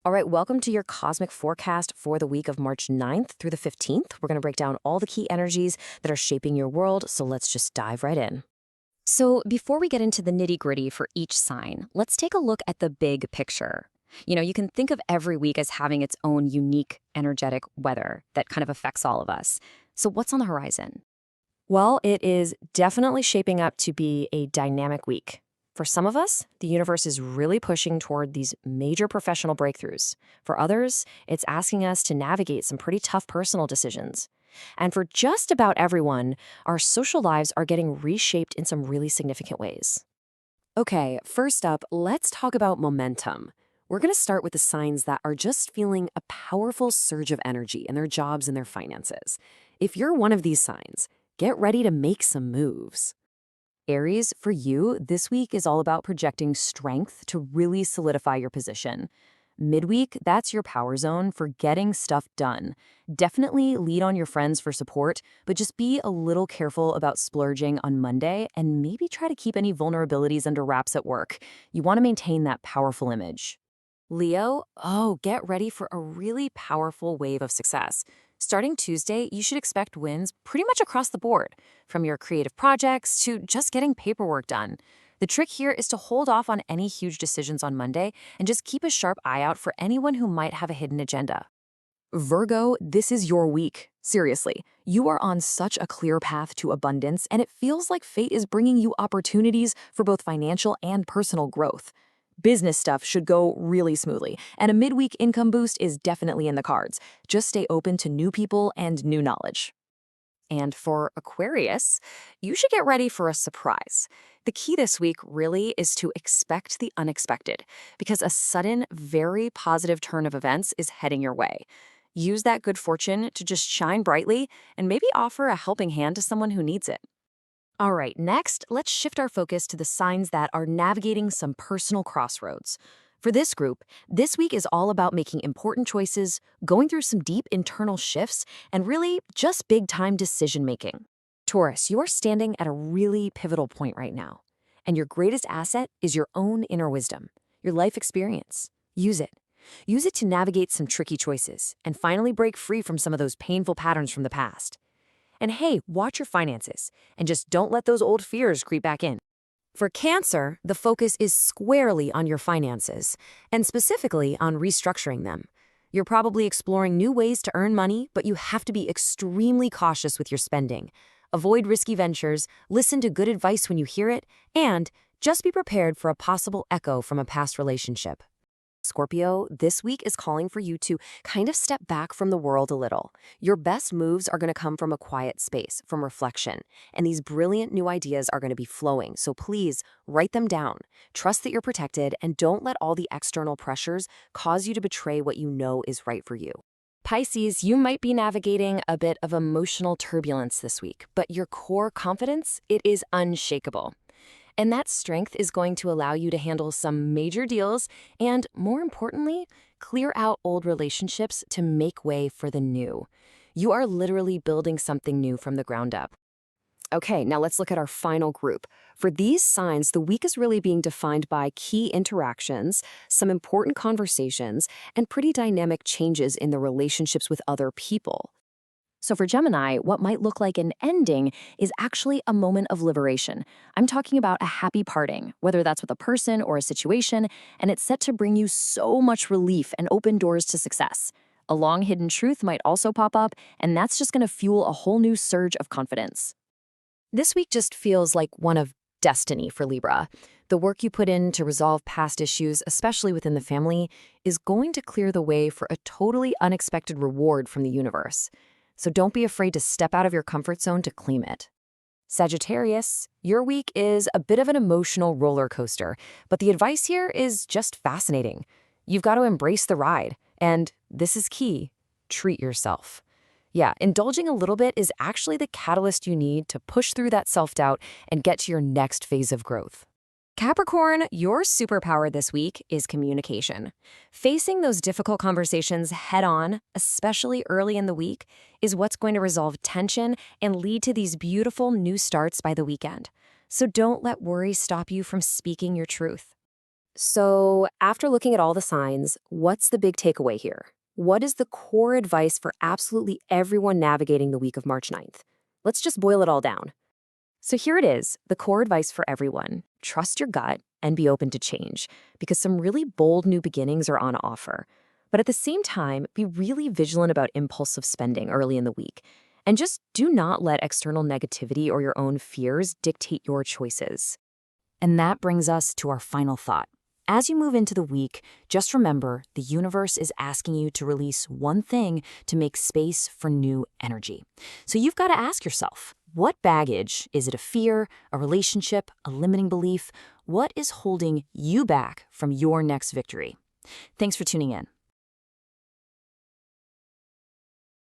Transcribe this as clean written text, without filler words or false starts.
All right, welcome to your cosmic forecast for the week of March 9th through the 15th. We're going to break down all the key energies that are shaping your world, so let's just dive right in. So, before we get into the nitty-gritty for each sign, let's take a look at the big picture. You can think of every week as having its own unique energetic weather that kind of affects all of us. So, what's on the horizon? Well, it is definitely shaping up to be a dynamic week. For some of us, the universe is really pushing toward these major professional breakthroughs. For others, it's asking us to navigate some pretty tough personal decisions. And for just about everyone, our social lives are getting reshaped in some really significant ways. Okay, first up, let's talk about momentum. We're going to start with the signs that are just feeling a powerful surge of energy in their jobs and their finances. If you're one of these signs, get ready to make some moves. Aries, for you, this week is all about projecting strength to really solidify your position. Midweek, that's your power zone for getting stuff done. Definitely lean on your friends for support, but just be a little careful about splurging on Monday and maybe try to keep any vulnerabilities under wraps at work. You want to maintain that powerful image. Leo, get ready for a really powerful wave of success. Starting Tuesday, you should expect wins pretty much across the board, from your creative projects to just getting paperwork done. The trick here is to hold off on any huge decisions on Monday and just keep a sharp eye out for anyone who might have a hidden agenda. Virgo, this is your week. Seriously, you are on such a clear path to abundance, and it feels like fate is bringing you opportunities for both financial and personal growth. Business stuff should go really smoothly, and a midweek income boost is definitely in the cards. Just stay open to new people and new knowledge. And for Aquarius, you should get ready for a surprise. The key this week really is to expect the unexpected, because a sudden, very positive turn of events is heading your way. Use that good fortune to just shine brightly and maybe offer a helping hand to someone who needs it. All right, next, let's shift our focus to the signs that are navigating some personal crossroads. For this group, this week is all about making important choices, going through some deep internal shifts, and really just big-time decision-making. Taurus, you are standing at a really pivotal point right now, and your greatest asset is your own inner wisdom, your life experience. Use it. Use it to navigate some tricky choices and finally break free from some of those painful patterns from the past. And hey, watch your finances, and just don't let those old fears creep back in. For Cancer, the focus is squarely on your finances, and specifically on restructuring them. You're probably exploring new ways to earn money, but you have to be extremely cautious with your spending. Avoid risky ventures, listen to good advice when you hear it, and just be prepared for a possible echo from a past relationship. Scorpio, this week is calling for you to kind of step back from the world a little. Your best moves are going to come from a quiet space, from reflection, and these brilliant new ideas are going to be flowing, so please write them down. Trust that you're protected, and don't let all the external pressures cause you to betray what you know is right for you. Pisces, you might be navigating a bit of emotional turbulence this week, but your core confidence, it is unshakable. And that strength is going to allow you to handle some major deals and, more importantly, clear out old relationships to make way for the new. You are literally building something new from the ground up. Okay, now let's look at our final group. For these signs, the week is really being defined by key interactions, some important conversations, and pretty dynamic changes in the relationships with other people. So for Gemini, what might look like an ending is actually a moment of liberation. I'm talking about a happy parting, whether that's with a person or a situation, and it's set to bring you so much relief and open doors to success. A long hidden truth might also pop up, and that's just going to fuel a whole new surge of confidence. This week just feels like one of destiny for Libra. The work you put in to resolve past issues, especially within the family, is going to clear the way for a totally unexpected reward from the universe. So don't be afraid to step out of your comfort zone to claim it. Sagittarius, your week is a bit of an emotional roller coaster, but the advice here is just fascinating. You've got to embrace the ride, and this is key, treat yourself. Yeah, indulging a little bit is actually the catalyst you need to push through that self-doubt and get to your next phase of growth. Capricorn, your superpower this week is communication. Facing those difficult conversations head-on, especially early in the week, is what's going to resolve tension and lead to these beautiful new starts by the weekend. So don't let worry stop you from speaking your truth. So, after looking at all the signs, what's the big takeaway here? What is the core advice for absolutely everyone navigating the week of March 9th? Let's just boil it all down. So, here it is, the core advice for everyone. Trust your gut and be open to change, because some really bold new beginnings are on offer. But at the same time, be really vigilant about impulsive spending early in the week. And just do not let external negativity or your own fears dictate your choices. And that brings us to our final thought. As you move into the week, just remember the universe is asking you to release one thing to make space for new energy. So you've got to ask yourself, what baggage, is it a fear, a relationship, a limiting belief? What is holding you back from your next victory? Thanks for tuning in.